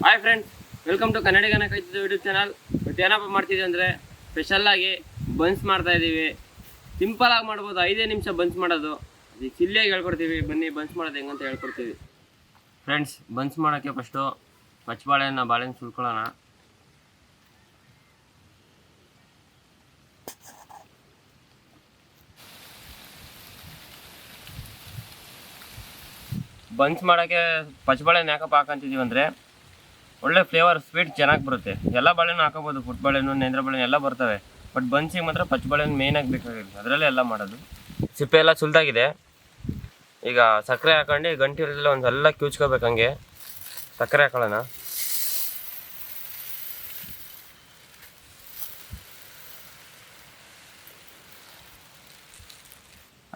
Hi friends, welcome to ಕನ್ನಡಿಗನ ಕೈತಿದ್ದು YouTube channel. ಇವತ್ತು ಏನಪ್ಪ ಮಾಡ್ತಿದ್ದೀವಿ ಅಂದರೆ ಸ್ಪೆಷಲ್ಲಾಗಿ ಬನ್ಸ್ ಮಾಡ್ತಾಯಿದ್ದೀವಿ. ಸಿಂಪಲಾಗಿ ಮಾಡ್ಬೋದು, 5 ನಿಮಿಷ ಬನ್ಸ್ ಮಾಡೋದು. ಅದು ಚಿಲ್ಲಿಯಾಗಿ ಹೇಳ್ಕೊಡ್ತೀವಿ. ಬನ್ನಿ ಬನ್ಸ್ ಮಾಡೋದು ಹೆಂಗಂತ ಹೇಳ್ಕೊಡ್ತೀವಿ. ಫ್ರೆಂಡ್ಸ್, ಬನ್ಸ್ ಮಾಡೋಕ್ಕೆ ಫಸ್ಟು ಬಾಳೆಹಣ್ಣು ಸುಲ್ಕೊಳ್ಳೋಣ. ಬನ್ಸ್ ಮಾಡೋಕ್ಕೆ ಪಚ್ಚಬಾಳೆಹಣ್ಣು ಯಾಕಪ್ಪ ಹಾಕಂತಿದ್ದೀವಿ ಅಂದರೆ ಒಳ್ಳೆ ಫ್ಲೇವರ್, ಸ್ವೀಟ್ ಚೆನ್ನಾಗಿ ಬರುತ್ತೆ. ಎಲ್ಲ ಬಾಳೆಹಣ್ಣು ಹಾಕೋಬೋದು, ಪುಟ್ಟ ಬಾಳೆಹಣ್ಣು, ನೇಂದ್ರ ಬಾಳೆಹಣ್ಣು ಎಲ್ಲ ಬರ್ತವೆ. ಬಟ್ ಬನ್ಸಿಗೆ ಮಾತ್ರ ಪಚ್ಚಬಾಳೆಹಣ್ಣು ಮೇಯ್ನಾಗಿ ಬೇಕಾಗಿರುತ್ತೆ, ಅದರಲ್ಲೇ ಎಲ್ಲ ಮಾಡೋದು. ಸಿಪ್ಪೆ ಎಲ್ಲ ಸುಲ್ದಾಗಿದೆ. ಈಗ ಸಕ್ಕರೆ ಹಾಕೊಂಡು ಗಂಟಿರಲಿಲ್ಲ ಒಂದು ಎಲ್ಲ ಕ್ಯೂಚ್ಕೋಬೇಕು. ಹಂಗೆ ಸಕ್ಕರೆ ಹಾಕೊಳ್ಳೋಣ.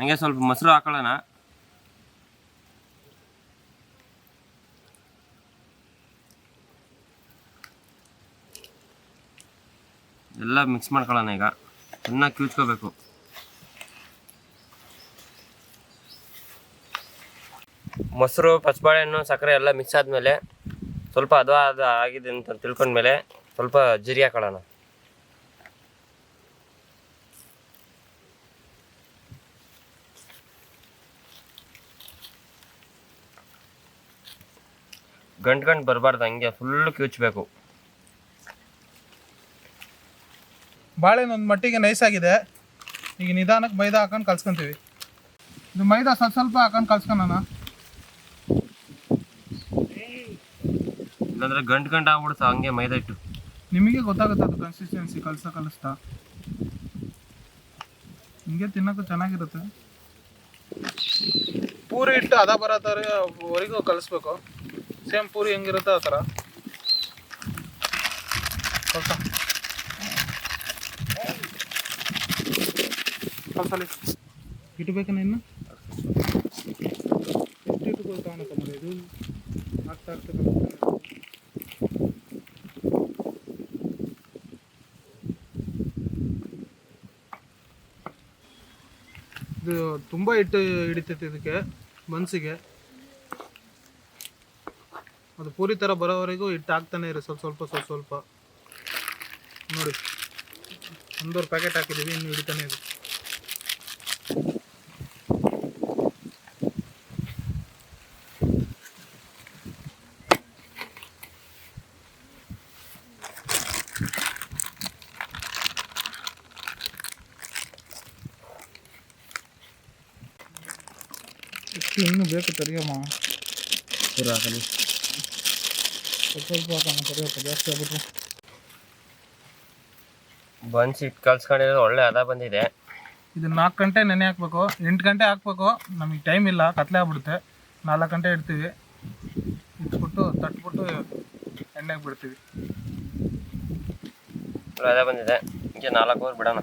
ಹಂಗೆ ಸ್ವಲ್ಪ ಮೊಸರು ಹಾಕೊಳ್ಳೋಣ. ಎಲ್ಲ ಮಿಕ್ಸ್ ಮಾಡ್ಕೊಳ್ಳೋಣ. ಈಗ ಚೆನ್ನಾಗಿ ಕ್ಯೂಚ್ಕೋಬೇಕು. ಮೊಸರು, ಪಚ್ಚಬಾಳೆಹಣ್ಣು, ಸಕ್ಕರೆ ಎಲ್ಲ ಮಿಕ್ಸ್ ಆದಮೇಲೆ ಸ್ವಲ್ಪ ಅದು ಆಗಿದೆ ಅಂತ ತಿಳ್ಕೊಂಡ್ಮೇಲೆ ಸ್ವಲ್ಪ ಜೀರಿಗೆ ಹಾಕೊಳ್ಳೋಣ. ಗಂಟು ಬರಬಾರ್ದು, ಹಂಗೆ ಫುಲ್ಲು ಕ್ಯೂಚ್ಬೇಕು. ಬಾಳೆಹಣ್ಣು ಒಂದು ಮಟ್ಟಿಗೆ ನೈಸ್ ಆಗಿದೆ. ಈಗ ನಿಧಾನಕ್ಕೆ ಮೈದಾ ಹಾಕೊಂಡು ಕಲ್ಸ್ಕೊತೀವಿ. ಇದು ಮೈದಾ ಸ್ವಲ್ಪ ಹಾಕೊಂಡು ಕಲ್ಸ್ಕೊಳೋಣ, ಇಲ್ಲಾಂದ್ರೆ ಗಂಟು ಆಗ್ಬಿಡುತ್ತೆ ಹಂಗೆ ಮೈದಾ ಇಟ್ಟು. ನಿಮಗೆ ಗೊತ್ತಾಗುತ್ತೆ ಅದು ಕನ್ಸಿಸ್ಟೆನ್ಸಿ ಕಲಿಸ್ತಾ. ಹಿಂಗೆ ತಿನ್ನೋಕ್ಕೂ ಚೆನ್ನಾಗಿರುತ್ತೆ. ಪೂರಿ ಇಟ್ಟು ಅದ ಬರೋವರೆಗೂ ಕಲಿಸ್ಬೇಕು. ಸೇಮ್ ಪೂರಿ ಹೆಂಗಿರುತ್ತೆ ಆ ಥರ ಕಲ್ಸಲಿ ಇಟ್ಬೇಕನ್ನ. ಇನ್ನು ಎಷ್ಟು ಇಟ್ಕೊಳ್ತಾವನಕ್ಕ ಮರ ಇದು ಆಗ್ತಾ ಇದು ತುಂಬ ಹಿಟ್ಟು ಹಿಡಿತೈತೆ ಇದಕ್ಕೆ ಬನ್ಸಿಗೆ. ಅದು ಪೂರಿ ಥರ ಬರೋವರೆಗೂ ಹಿಟ್ಟು ಹಾಕ್ತಾನೆ ಇರಿ, ಸ್ವಲ್ಪ ನೋಡಿ. 1 ಪ್ಯಾಕೆಟ್ ಹಾಕಿದ್ದೀವಿ, ಇನ್ನು ಹಿಡಿತಾನೆ ಇದೆ. ಇನ್ನು ಬೇಕು ತರಿಯಮ್ಮ, ಹಾಕಲಿ ಸ್ವಲ್ಪ ಹಾಕೋಣ. ತರಿಯಪ್ಪ ಜಾಸ್ತಿ ಆಗ್ಬಿಟ್ರೆ. ಬನ್ಸ್ ಇಟ್ಟು ಕಲ್ಸ್ಕೊಂಡಿರೋದು ಒಳ್ಳೆ ಹದ ಬಂದಿದೆ. ಇದು 4 ಗಂಟೆ ನೆನೆ ಹಾಕ್ಬೇಕು, 8 ಗಂಟೆ ಹಾಕ್ಬೇಕು. ನಮಗೆ ಟೈಮ್ ಇಲ್ಲ, ಕತ್ಲೆ ಆಗ್ಬಿಡುತ್ತೆ. 4 ಗಂಟೆ ಇಡ್ತೀವಿ, ಇಟ್ಬಿಟ್ಟು ತಟ್ಬಿಟ್ಟು ಎಣ್ಣೆಗೆ ಬಿಡ್ತೀವಿ. ಹದ ಬಂದಿದೆ. ಹೀಗೆ 4 ಅವರ್ ಬಿಡೋಣ.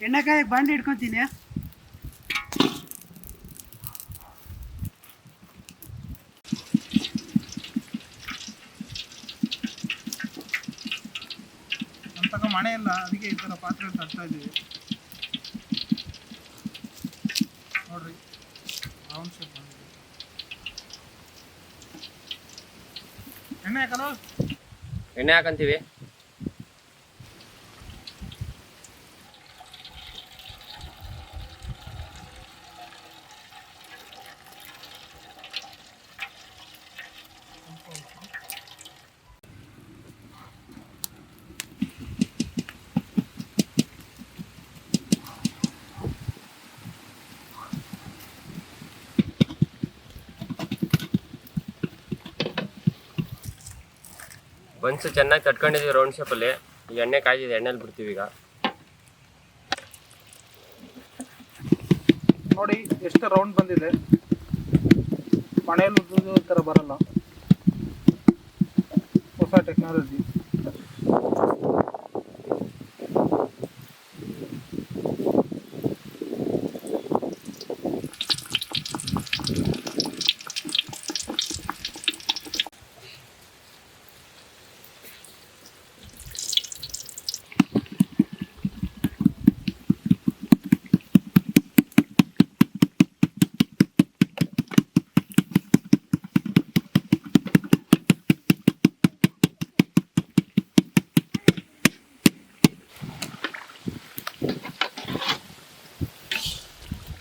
ಎಣ್ಣೆಕಾಯಿಗೆ ಬಾಂಡಿ ಇಟ್ಕೊತೀನಿ. ಅಂತಕ ಮಣೆ ಇಲ್ಲ, ಅದಕ್ಕೆ ಈ ಥರ ಪಾತ್ರೆ ತರ್ತಾ ಇದ್ದೀವಿ. ನೋಡ್ರಿ, ರೌಂಡ್ ಶೇಪ್ ಬಂದಿದೆ. ಎಣ್ಣೆ ಹಾಕಲು ಎಣ್ಣೆ ಹಾಕಂತೀವಿ. ಬನ್ಸು ಚೆನ್ನಾಗಿ ತಟ್ಕೊಂಡಿದ್ದೀವಿ ರೌಂಡ್ ಶೇಪಲ್ಲಿ. ಈಗ ಎಣ್ಣೆ ಕಾಯ್ದಿದೆ, ಎಣ್ಣೆಲಿ ಬಿಡ್ತೀವಿ ಈಗ. ನೋಡಿ ಎಷ್ಟು ರೌಂಡ್ ಬಂದಿದೆ, ಮನೆಯಲ್ಲಿ ಉದ್ದುದು ಈ ಥರ ಬರಲ್ಲ, ಹೊಸ ಟೆಕ್ನಾಲಜಿ.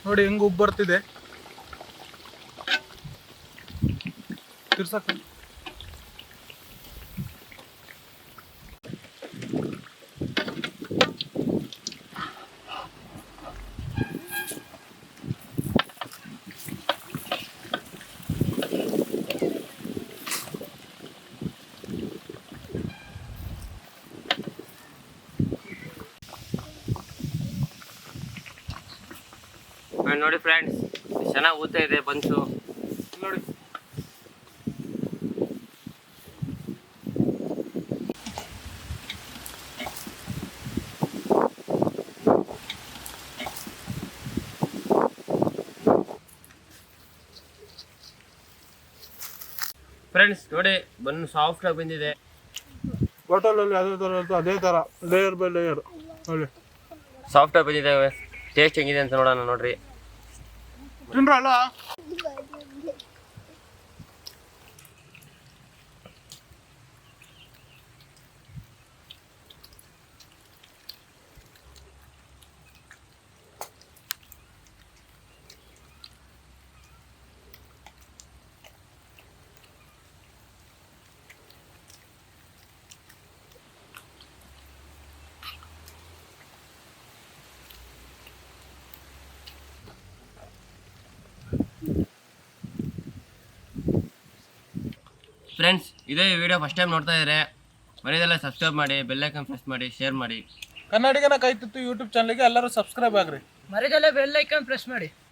ನೋಡಿ ಹೆಂಗೆ ಉಬ್ಬು ಬರ್ತಿದೆ, ತಿರ್ಸಕ್ಕೆ. ನೋಡಿ ಫ್ರೆಂಡ್ಸ್, ಚೆನ್ನಾಗಿ ಊದ್ತಾ ಇದೆ ಬನ್ಸು ನೋಡಿ. ಫ್ರೆಂಡ್ಸ್ ನೋಡಿ, ಬನ್ ಸಾಫ್ಟ್ ಆಗಿ ಬಂದಿದೆ. ಹೋಟೆಲಲ್ಲಿ ಅದೇ ಥರ ಲೇಯರ್ ಬೈ ಲೇಯರ್ ನೋಡಿ ಸಾಫ್ಟ್ ಆಗಿ ಬಂದಿದೆ. ಟೇಸ್ಟ್ ಹೆಂಗಿದೆ ಅಂತ ನೋಡೋಣ. ನೋಡ್ರಿ, ತಿನ್ರಲ್ಲ. ಫ್ರೆಂಡ್ಸ್, ಇದೇ ವಿಡಿಯೋ ಫಸ್ಟ್ ಟೈಮ್ ನೋಡ್ತಾ ಇದ್ದಾರೆ, ಮನೆಯದೆಲ್ಲ ಸಬ್ಸ್ಕ್ರೈಬ್ ಮಾಡಿ, ಬೆಲ್ ಐಕಾನ್ ಪ್ರೆಸ್ ಮಾಡಿ, ಶೇರ್ ಮಾಡಿ. ಕನ್ನಡಿಗನ ಕೈ ತುತ್ತು ಯೂಟ್ಯೂಬ್ ಚಾನಲ್ಗೆ ಎಲ್ಲರೂ ಸಬ್ಸ್ಕ್ರೈಬ್ ಆಗ್ರಿ. ಮರೆದಲ್ಲೇ ಬೆಲ್ ಐಕಾನ್ ಪ್ರೆಸ್ ಮಾಡಿ.